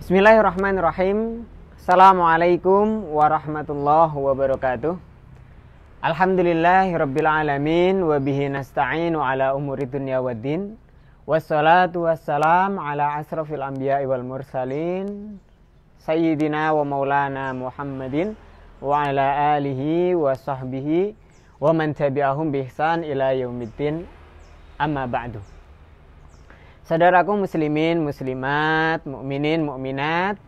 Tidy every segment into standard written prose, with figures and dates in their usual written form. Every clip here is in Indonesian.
Bismillahirrahmanirrahim. Assalamualaikum warahmatullahi wabarakatuh. Alhamdulillahirabbil alamin wa bihi nasta'inu ala umuri dunya waddin. Wassalatu wassalam ala asrafil anbiya'i wal mursalin sayyidina wa maulana Muhammadin wa ala alihi wa sahbihi wa man tabi'ahum bi ihsan ila yaumiddin. Amma ba'du. Saudaraku muslimin, muslimat, mukminin, mukminat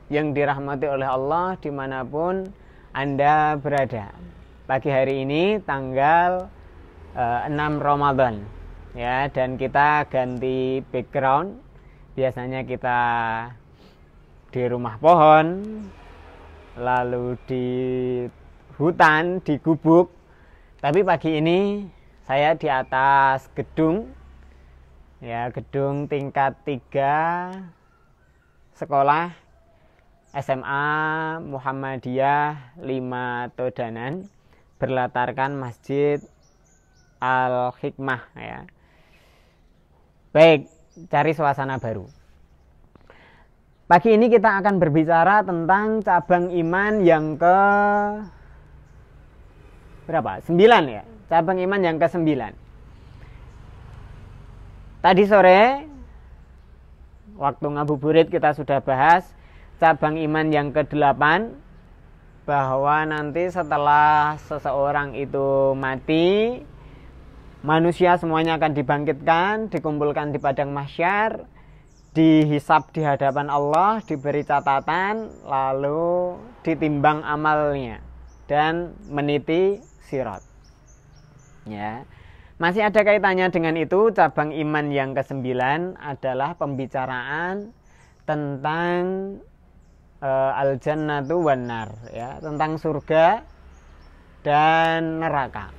yang dirahmati oleh Allah dimanapun Anda berada. Pagi hari ini tanggal 6 Ramadan ya, dan kita ganti background. Biasanya kita di rumah pohon, lalu di hutan, di gubuk. Tapi pagi ini saya di atas gedung ya, gedung tingkat 3 sekolah SMA Muhammadiyah 5 Todanan berlatarkan Masjid Al-Hikmah ya. Baik, cari suasana baru. Pagi ini kita akan berbicara tentang cabang iman yang ke berapa? 9 ya. Cabang iman yang ke-9. Tadi sore waktu ngabuburit kita sudah bahas cabang iman yang ke-8, bahwa nanti setelah seseorang itu mati, manusia semuanya akan dibangkitkan, dikumpulkan di padang mahsyar, dihisab di hadapan Allah, diberi catatan, lalu ditimbang amalnya dan meniti sirat. Ya. Masih ada kaitannya dengan itu. Cabang iman yang ke-9 adalah pembicaraan tentang al-jannatu wan nar ya, tentang surga dan neraka.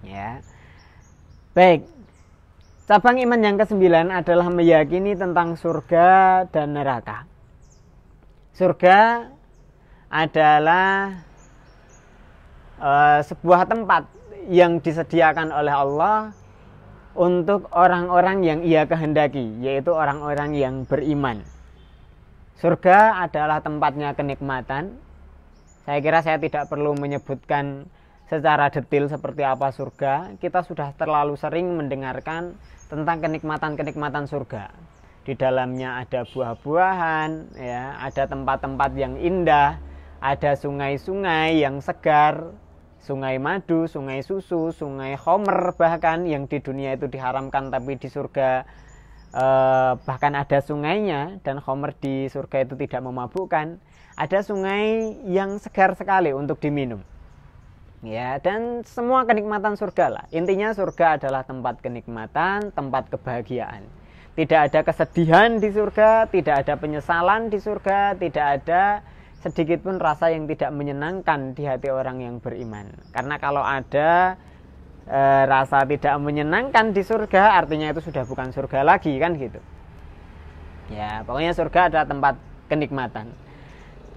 Ya. Baik. Cabang iman yang ke-9 adalah meyakini tentang surga dan neraka. Surga adalah sebuah tempat yang disediakan oleh Allah untuk orang-orang yang Ia kehendaki, yaitu orang-orang yang beriman. Surga adalah tempatnya kenikmatan. Saya kira saya tidak perlu menyebutkan secara detail seperti apa surga. Kita sudah terlalu sering mendengarkan tentang kenikmatan-kenikmatan surga. Di dalamnya ada buah-buahan, ya, ada tempat-tempat yang indah, ada sungai-sungai yang segar, sungai madu, sungai susu, sungai khomer, bahkan yang di dunia itu diharamkan tapi di surga bahkan ada sungainya, dan khomer di surga itu tidak memabukkan. Ada sungai yang segar sekali untuk diminum. Ya, dan semua kenikmatan surga lah. Intinya surga adalah tempat kenikmatan, tempat kebahagiaan. Tidak ada kesedihan di surga, tidak ada penyesalan di surga, tidak ada sedikit pun rasa yang tidak menyenangkan di hati orang yang beriman. Karena kalau ada rasa tidak menyenangkan di surga, artinya itu sudah bukan surga lagi, kan gitu. Ya, pokoknya surga adalah tempat kenikmatan,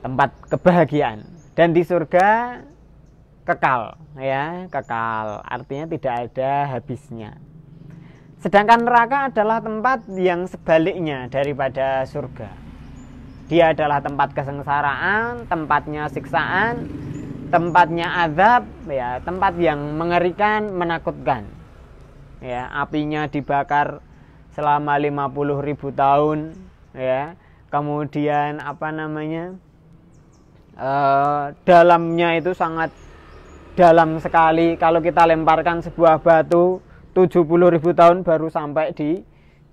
tempat kebahagiaan. Dan di surga kekal, ya, kekal. Artinya tidak ada habisnya. Sedangkan neraka adalah tempat yang sebaliknya daripada surga. Dia adalah tempat kesengsaraan, tempatnya siksaan, tempatnya azab, ya, tempat yang mengerikan, menakutkan. Ya, apinya dibakar selama 50.000 tahun, ya. Kemudian dalamnya itu sangat dalam sekali. Kalau kita lemparkan sebuah batu 70.000 tahun baru sampai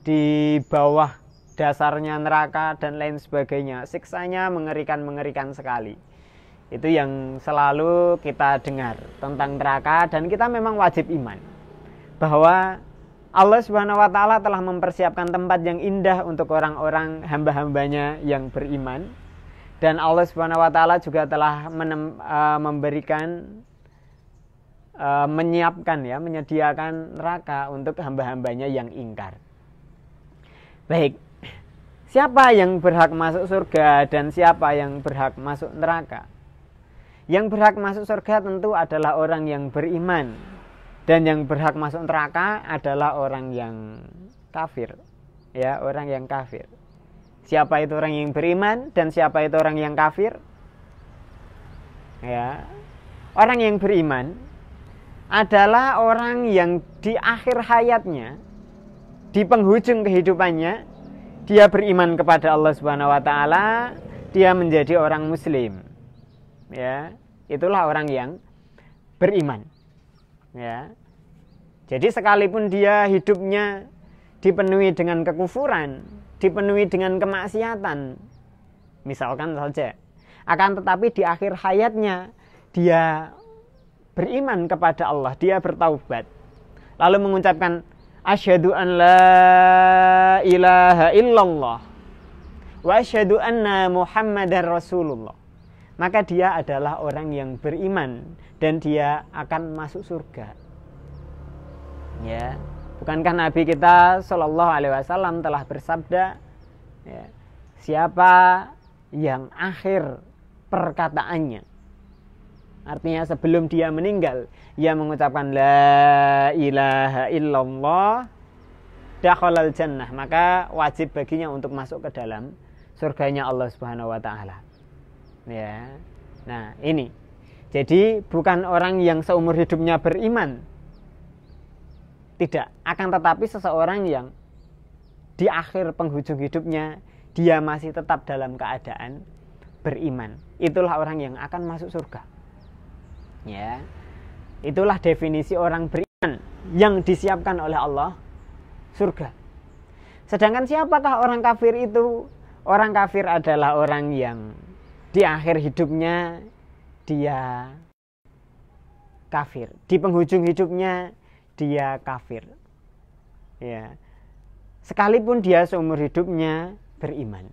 di bawah dasarnya neraka dan lain sebagainya. Siksanya mengerikan sekali. Itu yang selalu kita dengar tentang neraka, dan kita memang wajib iman bahwa Allah Subhanahu wa taala telah mempersiapkan tempat yang indah untuk orang-orang hamba-hambanya yang beriman, dan Allah Subhanahu wa taala juga telah menyediakan neraka untuk hamba-hambanya yang ingkar. Baik. Siapa yang berhak masuk surga dan siapa yang berhak masuk neraka? Yang berhak masuk surga tentu adalah orang yang beriman, dan yang berhak masuk neraka adalah orang yang kafir. Ya, orang yang kafir. Siapa itu orang yang beriman dan siapa itu orang yang kafir? Ya. Orang yang beriman adalah orang yang di akhir hayatnya, di penghujung kehidupannya, dia beriman kepada Allah Subhanahu wa taala, dia menjadi orang muslim. Ya, itulah orang yang beriman. Ya. Jadi sekalipun dia hidupnya dipenuhi dengan kekufuran, dipenuhi dengan kemaksiatan, misalkan saja, akan tetapi di akhir hayatnya dia beriman kepada Allah, dia bertaubat, lalu mengucapkan asyhadu an la ilaha illallah wa asyhadu anna muhammadar rasulullah, maka dia adalah orang yang beriman dan dia akan masuk surga. Ya, bukankah Nabi kita Shallallahu Alaihi Wasallam telah bersabda, ya, siapa yang akhir perkataannya, artinya sebelum dia meninggal, ia mengucapkan la ilaha illallah, dakhalal jannah, maka wajib baginya untuk masuk ke dalam surganya Allah Subhanahu wa taala. Ya. Nah, ini. Jadi bukan orang yang seumur hidupnya beriman. Tidak, akan tetapi seseorang yang di akhir penghujung hidupnya dia masih tetap dalam keadaan beriman. Itulah orang yang akan masuk surga. Ya. Itulah definisi orang beriman yang disiapkan oleh Allah, surga. Sedangkan siapakah orang kafir itu? Orang kafir adalah orang yang di akhir hidupnya dia kafir, di penghujung hidupnya dia kafir. Ya. Sekalipun dia seumur hidupnya beriman.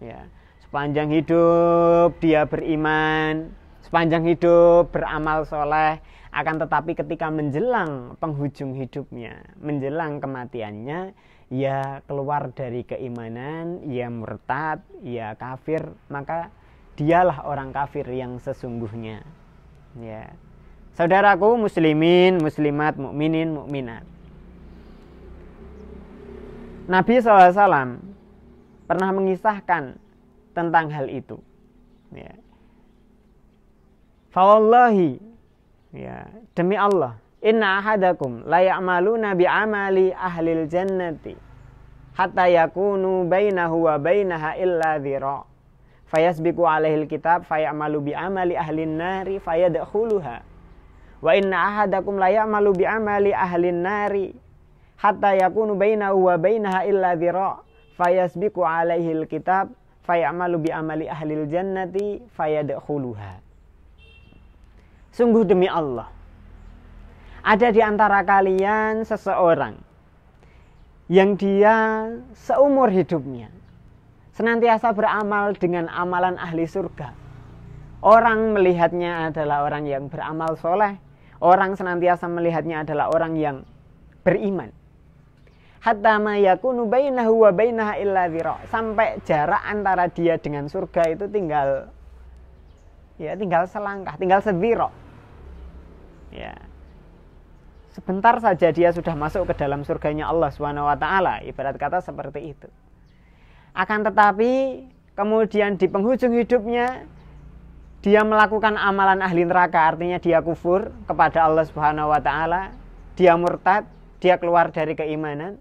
Ya. Sepanjang hidup dia beriman, sepanjang hidup beramal soleh, akan tetapi ketika menjelang penghujung hidupnya, menjelang kematiannya, ia keluar dari keimanan, ia murtad, ia kafir, maka dialah orang kafir yang sesungguhnya. Ya. Saudaraku muslimin, muslimat, mukminin, mukminat. Nabi SAW pernah mengisahkan tentang hal itu. Ya. Fawallahi, ya, demi Allah, inna ahadakum la ya'maluna bi'amali ahlil jannati hatta yakunu bainahu wa bainaha illa dhira' fayasbiqu alaihil kitab fayamalu bi'amali ahlin nari fayadkhuluha. Wa inna ahadakum la ya'malu bi'amali ahlin nari hatta yakunu bainahu wa bainaha illa dhira' fayasbiqu alaihil kitab fayamalu bi'amali ahlil jannati fayadkhuluha. Sungguh demi Allah, ada di antara kalian seseorang yang dia seumur hidupnya senantiasa beramal dengan amalan ahli surga. Orang melihatnya adalah orang yang beramal soleh, orang senantiasa melihatnya adalah orang yang beriman. Hatta ma yakunu bainahu wa bainaha illa dhira', sampai jarak antara dia dengan surga itu tinggal selangkah, tinggal sedhira'. Ya. Sebentar saja dia sudah masuk ke dalam surganya Allah Subhanahu wa taala, ibarat kata seperti itu. Akan tetapi kemudian di penghujung hidupnya dia melakukan amalan ahli neraka, artinya dia kufur kepada Allah Subhanahu wa taala, dia murtad, dia keluar dari keimanan.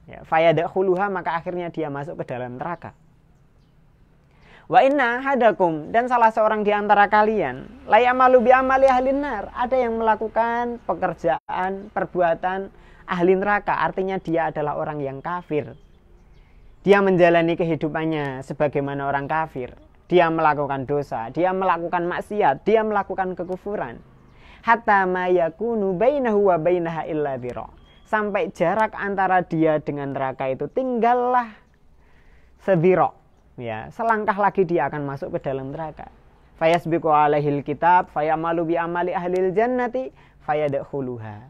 Ya, fayadkhuluha, maka akhirnya dia masuk ke dalam neraka. Wa inna hadakum, dan salah seorang di antara kalian la ya'malu bi amali ahlin nar, ada yang melakukan pekerjaan, perbuatan ahli neraka, artinya dia adalah orang yang kafir. Dia menjalani kehidupannya sebagaimana orang kafir. Dia melakukan dosa, dia melakukan maksiat, dia melakukan kekufuran. Hatta ma yakunu bainahu wa bainaha illa dhira', sampai jarak antara dia dengan neraka itu tinggallah sedhira'. Ya, selangkah lagi dia akan masuk ke dalam neraka. Fayasbiqu alaihil kitab fayamalu bi amali ahlil jannati fayadkhuluha.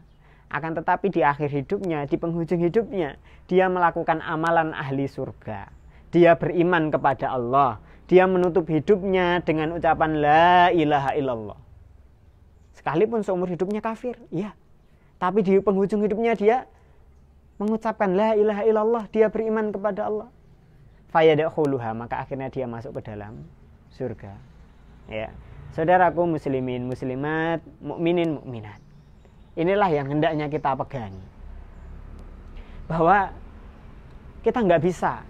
Akan tetapi di akhir hidupnya, di penghujung hidupnya, dia melakukan amalan ahli surga. Dia beriman kepada Allah. Dia menutup hidupnya dengan ucapan la ilaha illallah. Sekalipun seumur hidupnya kafir, ya. Tapi di penghujung hidupnya dia mengucapkan la ilaha illallah, dia beriman kepada Allah. fayadkhuluha, maka akhirnya dia masuk ke dalam surga. Ya. Saudaraku muslimin, muslimat, mukminin, mukminat. Inilah yang hendaknya kita pegangi. Bahwa kita nggak bisa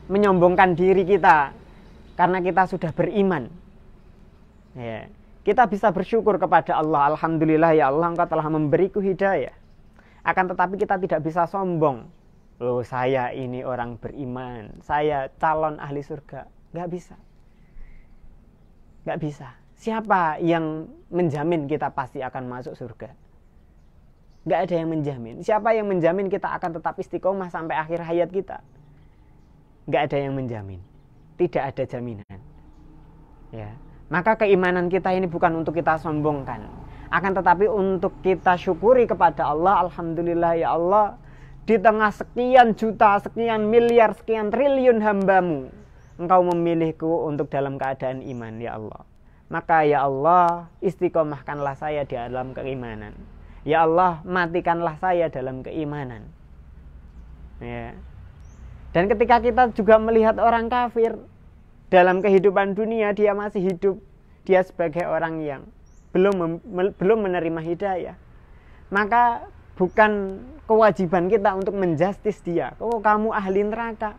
menyombongkan diri kita karena kita sudah beriman. Ya. Kita bisa bersyukur kepada Allah. Alhamdulillah ya Allah, Engkau telah memberiku hidayah. Akan tetapi kita tidak bisa sombong. Loh, saya ini orang beriman, saya calon ahli surga. Nggak bisa. Nggak bisa. Siapa yang menjamin kita pasti akan masuk surga? Nggak ada yang menjamin. Siapa yang menjamin kita akan tetap istiqomah sampai akhir hayat kita? Nggak ada yang menjamin. Tidak ada jaminan. Ya. Maka keimanan kita ini bukan untuk kita sombongkan, akan tetapi untuk kita syukuri kepada Allah. Alhamdulillah ya Allah, di tengah sekian juta, sekian miliar, sekian triliun hambamu, Engkau memilihku untuk dalam keadaan iman ya Allah. Maka ya Allah, istiqomahkanlah saya di dalam keimanan. Ya Allah, matikanlah saya dalam keimanan. Ya. Dan ketika kita juga melihat orang kafir dalam kehidupan dunia, dia masih hidup, dia sebagai orang yang belum menerima hidayah, maka bukan kewajiban kita untuk menjustis dia. Oh, kamu ahli neraka,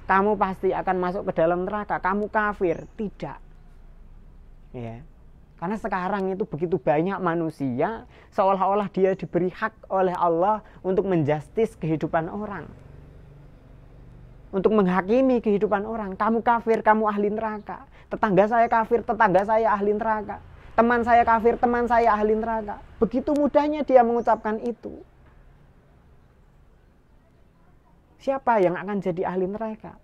kamu pasti akan masuk ke dalam neraka, kamu kafir. Tidak. Ya. Karena sekarang itu begitu banyak manusia seolah-olah dia diberi hak oleh Allah untuk menjustis kehidupan orang, untuk menghakimi kehidupan orang. Kamu kafir, kamu ahli neraka. Tetangga saya kafir, tetangga saya ahli neraka. Teman saya kafir, teman saya ahli neraka. Begitu mudahnya dia mengucapkan itu. Siapa yang akan jadi ahli neraka?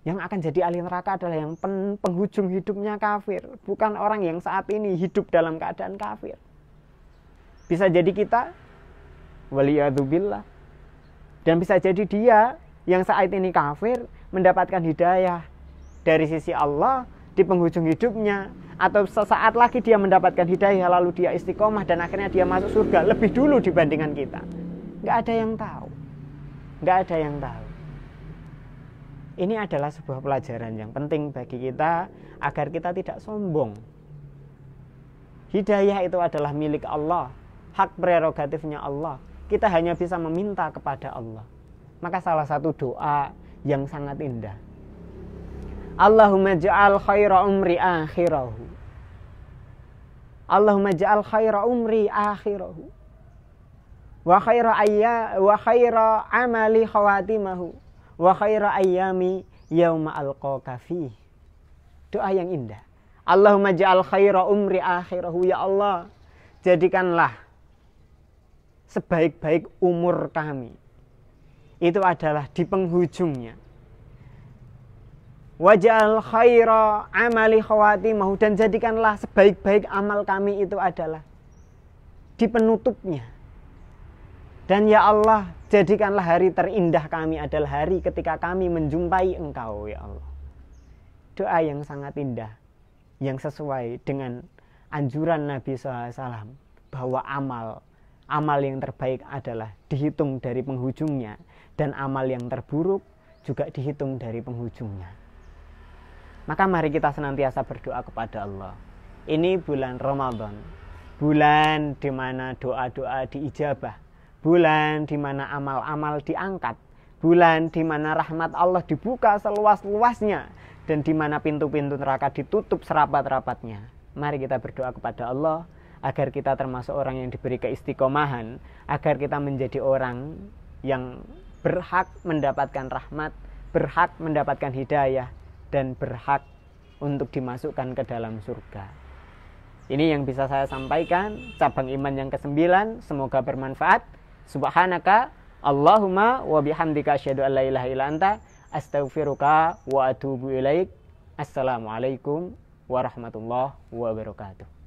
Yang akan jadi ahli neraka adalah yang penghujung hidupnya kafir, bukan orang yang saat ini hidup dalam keadaan kafir. Bisa jadi kita, waliyadzubillah. Dan bisa jadi dia yang saat ini kafir mendapatkan hidayah dari sisi Allah di penghujung hidupnya, atau sesaat lagi dia mendapatkan hidayah lalu dia istiqomah dan akhirnya dia masuk surga lebih dulu dibandingkan kita. Nggak ada yang tahu. Nggak ada yang tahu. Ini adalah sebuah pelajaran yang penting bagi kita agar kita tidak sombong. Hidayah itu adalah milik Allah, hak prerogatifnya Allah. Kita hanya bisa meminta kepada Allah. Maka salah satu doa yang sangat indah, Allahumma ja'al khaira umri akhirahu. Allahumma ja'al khaira umri akhirahu. Wa khaira amali khawatimahu. Wa khaira ayyami yauma alqaka fih. Doa yang indah. Allahumma ja'al khaira umri akhirahu. Ya Allah, jadikanlah sebaik-baik umur kami itu adalah di penghujungnya. Waj'al khaira amali khawatimahu, dan jadikanlah sebaik-baik amal kami itu adalah di penutupnya. Dan ya Allah, jadikanlah hari terindah kami adalah hari ketika kami menjumpai Engkau ya Allah. Doa yang sangat indah, yang sesuai dengan anjuran Nabi SAW bahwa amal yang terbaik adalah dihitung dari penghujungnya, dan amal yang terburuk juga dihitung dari penghujungnya. Maka mari kita senantiasa berdoa kepada Allah. Ini bulan Ramadan, bulan di mana doa-doa diijabah, bulan di mana amal-amal diangkat, bulan di mana rahmat Allah dibuka seluas-luasnya, dan di mana pintu-pintu neraka ditutup serapat-rapatnya. Mari kita berdoa kepada Allah agar kita termasuk orang yang diberi keistiqomahan, agar kita menjadi orang yang berhak mendapatkan rahmat, berhak mendapatkan hidayah, dan berhak untuk dimasukkan ke dalam surga. Ini yang bisa saya sampaikan, cabang iman yang ke-9. Semoga bermanfaat. Subhanaka Allahumma wa bihamdika asyhadu an la ilaha illa anta astaghfiruka wa atubu ilaik. Assalamualaikum warahmatullahi wabarakatuh.